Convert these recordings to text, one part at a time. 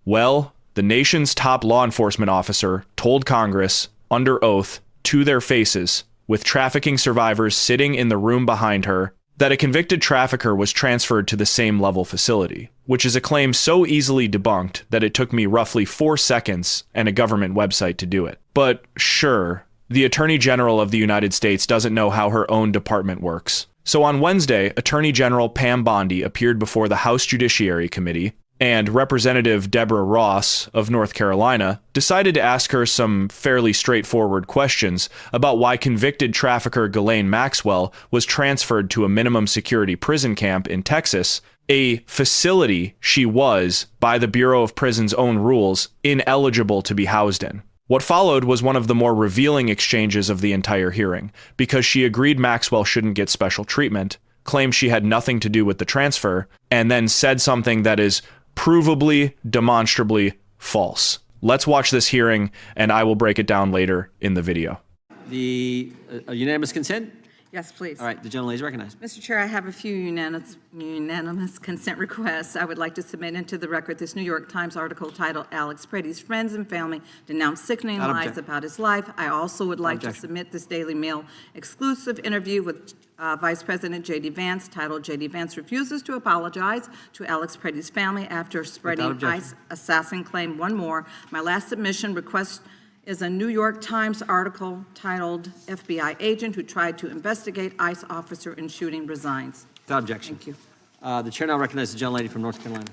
Well, the nation's top law enforcement officer told Congress, under oath, to their faces, with trafficking survivors sitting in the room behind her, that a convicted trafficker was transferred to the same level facility, which is a claim so easily debunked that it took me roughly 4 seconds and a government website to do it. But sure, the Attorney General of the United States doesn't know how her own department works. So on Wednesday, Attorney General Pam Bondi appeared before the House Judiciary Committee, and Representative Deborah Ross of North Carolina decided to ask her some fairly straightforward questions about why convicted trafficker Ghislaine Maxwell was transferred to a minimum security prison camp in Texas, a facility she was, by the Bureau of Prisons' own rules, ineligible to be housed in. What followed was one of the more revealing exchanges of the entire hearing, because she agreed Maxwell shouldn't get special treatment, claimed she had nothing to do with the transfer, and then said something that is provably, demonstrably false. Let's watch this hearing, and I will break it down later in the video. The unanimous consent? Yes, please. All right, the gentleman is recognized. Mr. Chair, I have a few unanimous consent requests. I would like to submit into the record this New York Times article titled "Alex Pretty's Friends and Family Denounce Sickening Lies About His Life." I also would like to submit this Daily Mail exclusive interview with Vice President J.D. Vance titled "J.D. Vance Refuses to Apologize to Alex Pretty's Family After Spreading ICE Assassin Claim." One more. My last submission request is a New York Times article titled "FBI Agent Who Tried to Investigate ICE Officer in Shooting Resigns." Without objection. Thank you. The chair now recognizes the gentlelady from North Carolina.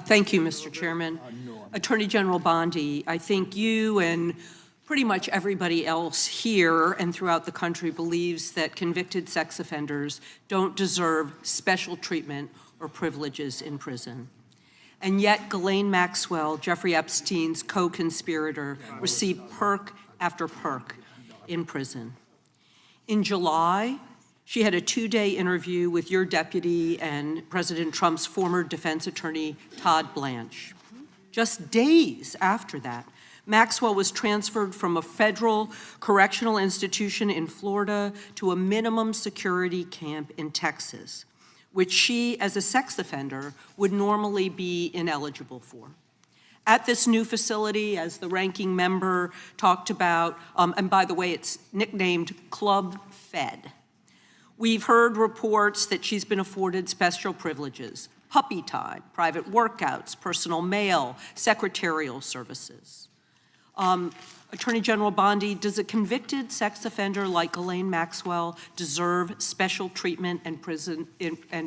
Thank you, Mr. Chairman. Attorney General Bondi, I think you and pretty much everybody else here and throughout the country believes that convicted sex offenders don't deserve special treatment or privileges in prison. And yet Ghislaine Maxwell, Jeffrey Epstein's co-conspirator, received perk after perk in prison. In July, she had a 2-day interview with your deputy and President Trump's former defense attorney, Todd Blanche. Just days after that, Maxwell was transferred from a federal correctional institution in Florida to a minimum security camp in Texas, which she, as a sex offender, would normally be ineligible for. At this new facility, as the ranking member talked about, and by the way, it's nicknamed Club Fed, we've heard reports that she's been afforded special privileges: puppy time, private workouts, personal mail, secretarial services. Attorney General Bondi, does a convicted sex offender like Ghislaine Maxwell deserve special treatment and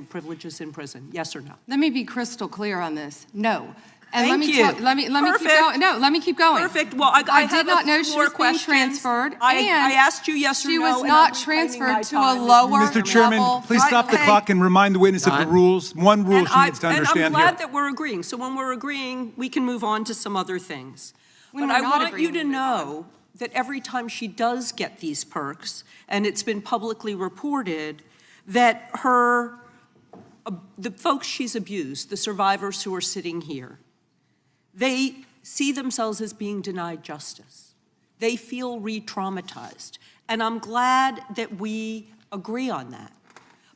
privileges in prison? Yes or no? Let me be crystal clear on this. No. And Thank you. let me keep going. No, let me keep going. Perfect. Well, I did not know she was being transferred. I asked you yes or no. She was not transferred to a lower Mr. Chairman, level. please stop the clock and remind the witness of the rules. One rule she needs to understand here. And I'm glad that we're agreeing. So when we're agreeing, we can move on to some other things. But I want you to know that every time she does get these perks, and it's been publicly reported, that the folks she's abused, the survivors who are sitting here, they see themselves as being denied justice. They feel re-traumatized. And I'm glad that we agree on that.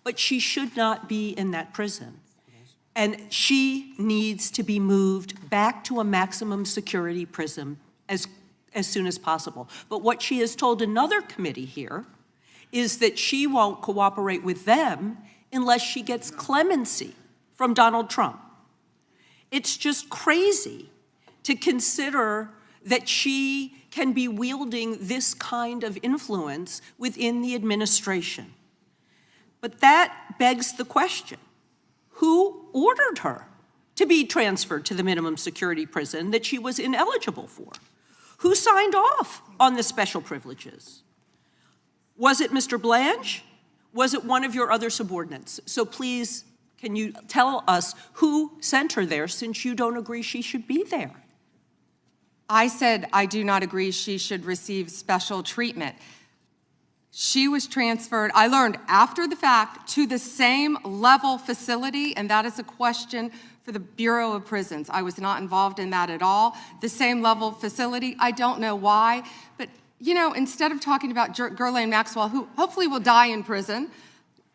But she should not be in that prison. And she needs to be moved back to a maximum security prison as soon as possible. But what she has told another committee here is that she won't cooperate with them unless she gets clemency from Donald Trump. It's just crazy to consider that she can be wielding this kind of influence within the administration. But that begs the question: who ordered her to be transferred to the minimum security prison that she was ineligible for? Who signed off on the special privileges? Was it Mr. Blanche? Was it one of your other subordinates? So please, can you tell us who sent her there, since you don't agree she should be there? I said I do not agree she should receive special treatment. She was transferred, I learned after the fact, to the same level facility, and that is a question for the Bureau of Prisons. I was not involved in that at all. The same level facility, I don't know why, but you know, instead of talking about Ghislaine Maxwell, who hopefully will die in prison,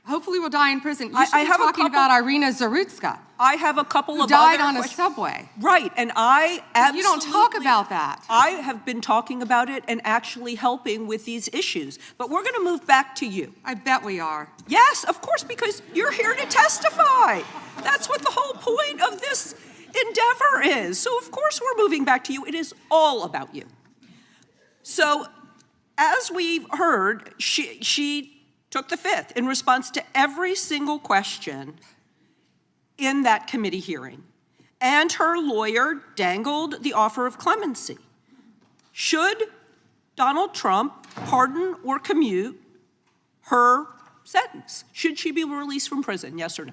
you should be talking about Irina Zarutska. I have a couple of died other on a questions. subway. Right, and I absolutely... You don't talk about that. I have been talking about it and actually helping with these issues. But we're going to move back to you. I bet we are. Yes, of course, because you're here to testify. That's what the whole point of this endeavor is. So, of course, we're moving back to you. It is all about you. So, as we've heard, she took the fifth in response to every single question in that committee hearing. And her lawyer dangled the offer of clemency. Should Donald Trump pardon or commute her sentence? Should she be released from prison, yes or no?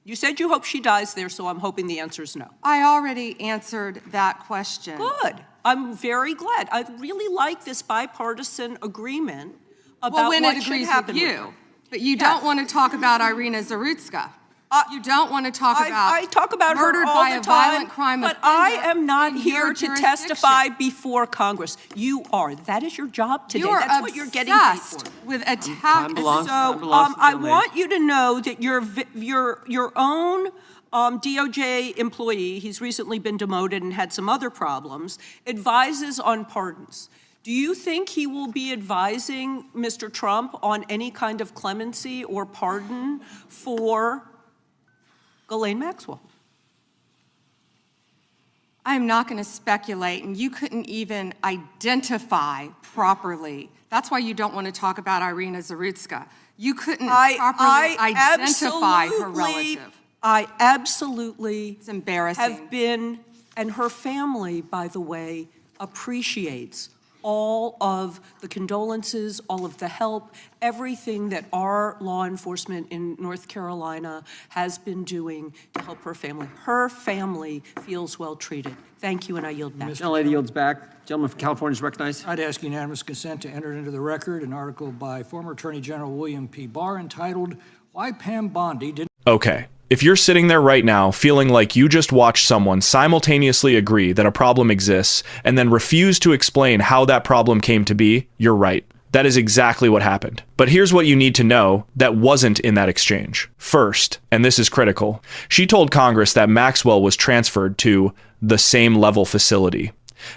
You said you hope she dies there, so I'm hoping the answer is no. I already answered that question. Good. I'm very glad. I really like this bipartisan agreement about when what it should agrees happen with with you. her. But you Yes. don't want to talk about Irina Zarutska. You don't want to talk about I talk about her murdered all by the a time, violent crime but offender I am not in here your to jurisdiction. testify before Congress. You are. That is your job today. You are That's what you're getting paid obsessed for. with attack. Time belongs- So Time belongs to the I young lady. want you to know that your own DOJ employee, he's recently been demoted and had some other problems, advises on pardons. Do you think he will be advising Mr. Trump on any kind of clemency or pardon for Ghislaine Maxwell? I'm not going to speculate, and you couldn't even identify properly. That's why you don't want to talk about Irina Zarutska. You couldn't properly identify her relative. I absolutely It's embarrassing. have been, and her family, by the way, appreciates all of the condolences, all of the help, everything that our law enforcement in North Carolina has been doing to help her family. Her family feels well treated. Thank you, and I yield back. Gentlelady yields back. Gentleman from California is recognized. I'd ask unanimous consent to enter into the record an article by former Attorney General William P. Barr entitled, "Why Pam Bondi Didn't..." Okay, if you're sitting there right now feeling like you just watched someone simultaneously agree that a problem exists and then refuse to explain how that problem came to be, you're right. That is exactly what happened. But here's what you need to know that wasn't in that exchange. First, and this is critical, she told Congress that Maxwell was transferred to the same level facility.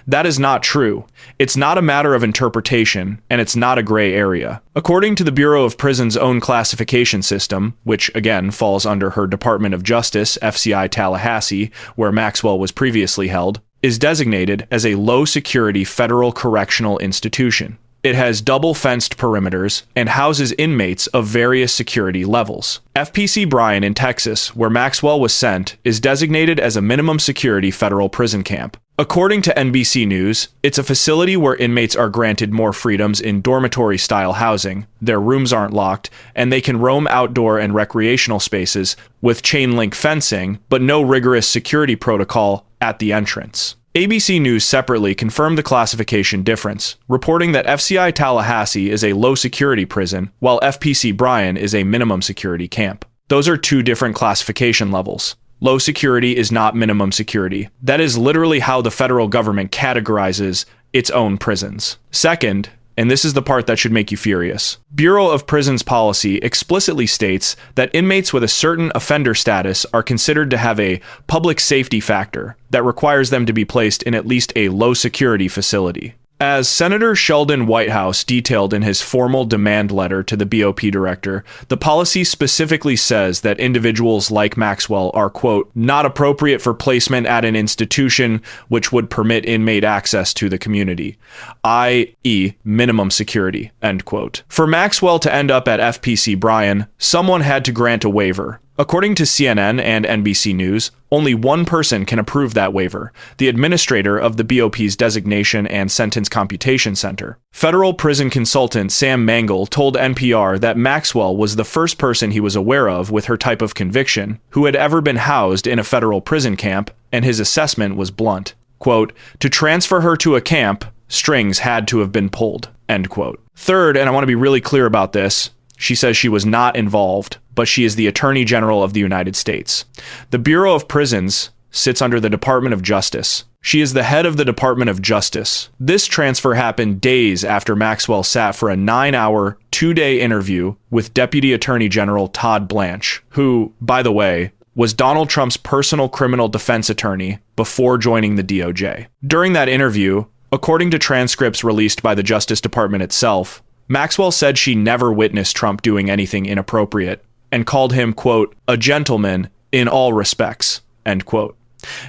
That is not true. It's not a matter of interpretation, and it's not a gray area. According to the Bureau of Prisons' own classification system, which again falls under her Department of Justice, FCI Tallahassee, where Maxwell was previously held, is designated as a low-security federal correctional institution. It has double-fenced perimeters and houses inmates of various security levels. FPC Bryan in Texas, where Maxwell was sent, is designated as a minimum security federal prison camp. According to NBC News, it's a facility where inmates are granted more freedoms in dormitory-style housing, their rooms aren't locked, and they can roam outdoor and recreational spaces with chain-link fencing, but no rigorous security protocol at the entrance. ABC News separately confirmed the classification difference, reporting that FCI Tallahassee is a low-security prison, while FPC Bryan is a minimum security camp. Those are two different classification levels. Low security is not minimum security. That is literally how the federal government categorizes its own prisons. Second, and this is the part that should make you furious, Bureau of Prisons policy explicitly states that inmates with a certain offender status are considered to have a public safety factor that requires them to be placed in at least a low-security facility. As Senator Sheldon Whitehouse detailed in his formal demand letter to the BOP director, the policy specifically says that individuals like Maxwell are, quote, not appropriate for placement at an institution which would permit inmate access to the community, i.e. minimum security, end quote. For Maxwell to end up at FPC Bryan, someone had to grant a waiver. According to CNN and NBC News, only one person can approve that waiver, the administrator of the BOP's Designation and Sentence Computation Center. Federal prison consultant Sam Mangle told NPR that Maxwell was the first person he was aware of with her type of conviction who had ever been housed in a federal prison camp, and his assessment was blunt. Quote, to transfer her to a camp, strings had to have been pulled, end quote. Third, and I want to be really clear about this, she says she was not involved, but she is the Attorney General of the United States. The Bureau of Prisons sits under the Department of Justice. She is the head of the Department of Justice. This transfer happened days after Maxwell sat for a 9-hour, 2-day interview with Deputy Attorney General Todd Blanche, who, by the way, was Donald Trump's personal criminal defense attorney before joining the DOJ. During that interview, according to transcripts released by the Justice Department itself, Maxwell said she never witnessed Trump doing anything inappropriate and called him, quote, a gentleman in all respects, end quote.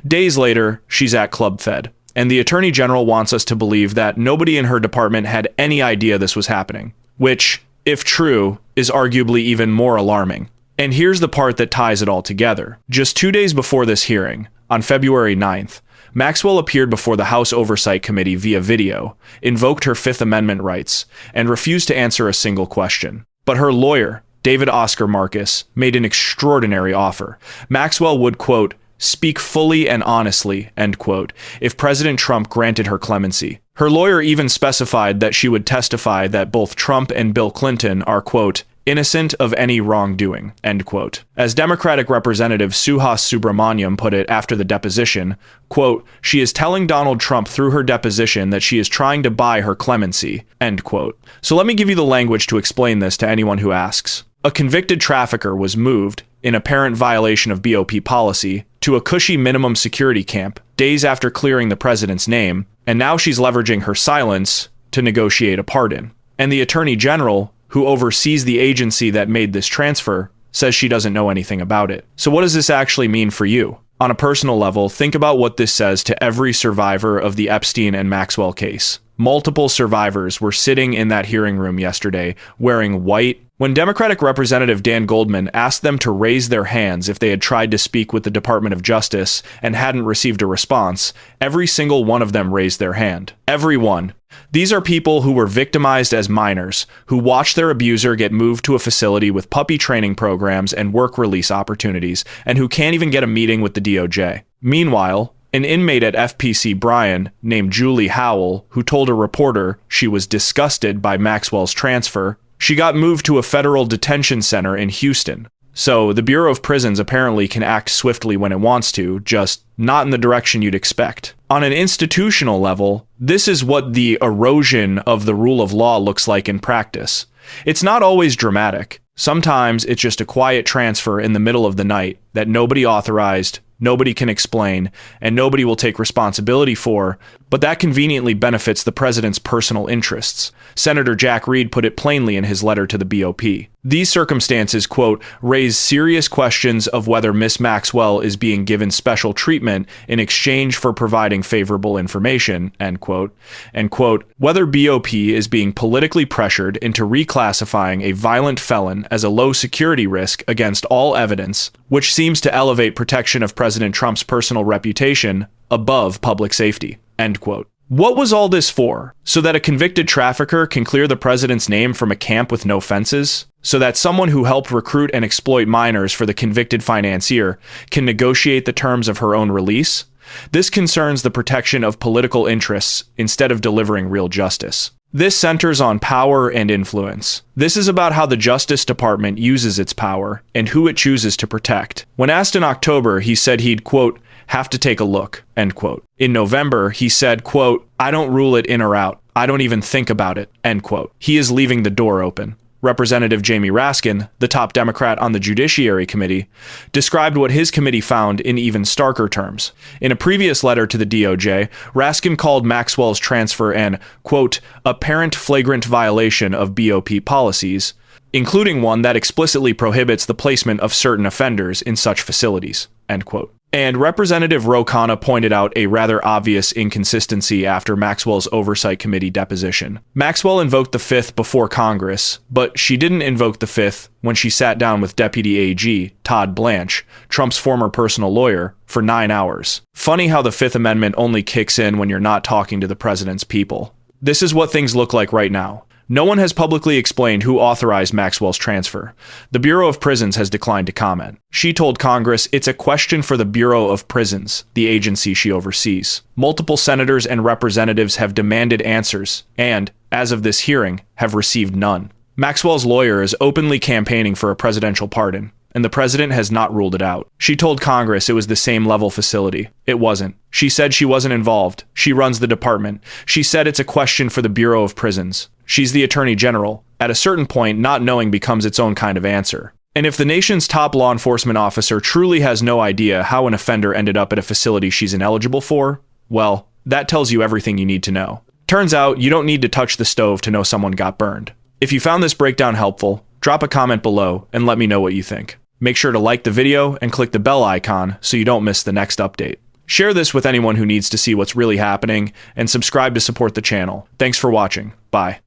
Days later, she's at Club Fed, and the Attorney General wants us to believe that nobody in her department had any idea this was happening, which, if true, is arguably even more alarming. And here's the part that ties it all together. Just 2 days before this hearing, on February 9th, Maxwell appeared before the House Oversight Committee via video, invoked her Fifth Amendment rights, and refused to answer a single question. But her lawyer, David Oscar Marcus, made an extraordinary offer. Maxwell would, quote, speak fully and honestly, end quote, if President Trump granted her clemency. Her lawyer even specified that she would testify that both Trump and Bill Clinton are, quote, innocent of any wrongdoing, end quote. As Democratic Representative Suhas Subramaniam put it after the deposition, quote, she is telling Donald Trump through her deposition that she is trying to buy her clemency, end quote. So let me give you the language to explain this to anyone who asks. A convicted trafficker was moved, in apparent violation of BOP policy, to a cushy minimum security camp days after clearing the president's name, and now she's leveraging her silence to negotiate a pardon. And the Attorney General, who oversees the agency that made this transfer, says she doesn't know anything about it. So what does this actually mean for you? On a personal level, think about what this says to every survivor of the Epstein and Maxwell case. Multiple survivors were sitting in that hearing room yesterday wearing white. When Democratic Representative Dan Goldman asked them to raise their hands if they had tried to speak with the Department of Justice and hadn't received a response, every single one of them raised their hand. Everyone. These are people who were victimized as minors, who watched their abuser get moved to a facility with puppy training programs and work release opportunities, and who can't even get a meeting with the DOJ. Meanwhile, an inmate at FPC Bryan named Julie Howell, who told a reporter she was disgusted by Maxwell's transfer, she got moved to a federal detention center in Houston. So the Bureau of Prisons apparently can act swiftly when it wants to, just not in the direction you'd expect. On an institutional level, this is what the erosion of the rule of law looks like in practice. It's not always dramatic. Sometimes it's just a quiet transfer in the middle of the night that nobody authorized, nobody can explain, and nobody will take responsibility for, but that conveniently benefits the president's personal interests. Senator Jack Reed put it plainly in his letter to the BOP. These circumstances, quote, raise serious questions of whether Miss Maxwell is being given special treatment in exchange for providing favorable information, end quote, and quote, whether BOP is being politically pressured into reclassifying a violent felon as a low security risk against all evidence, which seems to elevate protection of President Trump's personal reputation above public safety, end quote. What was all this for? So that a convicted trafficker can clear the president's name from a camp with no fences? So that someone who helped recruit and exploit minors for the convicted financier can negotiate the terms of her own release? This concerns the protection of political interests instead of delivering real justice. This centers on power and influence. This is about how the Justice Department uses its power and who it chooses to protect. When asked in October, he said he'd, quote, have to take a look, end quote. In November, he said, quote, I don't rule it in or out. I don't even think about it, end quote. He is leaving the door open. Representative Jamie Raskin, the top Democrat on the Judiciary Committee, described what his committee found in even starker terms. In a previous letter to the DOJ, Raskin called Maxwell's transfer an, quote, apparent flagrant violation of BOP policies, including one that explicitly prohibits the placement of certain offenders in such facilities, end quote. And Representative Ro Khanna pointed out a rather obvious inconsistency after Maxwell's Oversight Committee deposition. Maxwell invoked the Fifth before Congress, but she didn't invoke the Fifth when she sat down with Deputy AG Todd Blanche, Trump's former personal lawyer, for 9 hours. Funny how the Fifth Amendment only kicks in when you're not talking to the president's people. This is what things look like right now. No one has publicly explained who authorized Maxwell's transfer. The Bureau of Prisons has declined to comment. She told Congress it's a question for the Bureau of Prisons, the agency she oversees. Multiple senators and representatives have demanded answers and, as of this hearing, have received none. Maxwell's lawyer is openly campaigning for a presidential pardon, and the president has not ruled it out. She told Congress it was the same level facility. It wasn't. She said she wasn't involved. She runs the department. She said it's a question for the Bureau of Prisons. She's the Attorney General. At a certain point, not knowing becomes its own kind of answer. And if the nation's top law enforcement officer truly has no idea how an offender ended up at a facility she's ineligible for, well, that tells you everything you need to know. Turns out you don't need to touch the stove to know someone got burned. If you found this breakdown helpful, drop a comment below and let me know what you think. Make sure to like the video and click the bell icon so you don't miss the next update. Share this with anyone who needs to see what's really happening, and subscribe to support the channel. Thanks for watching. Bye.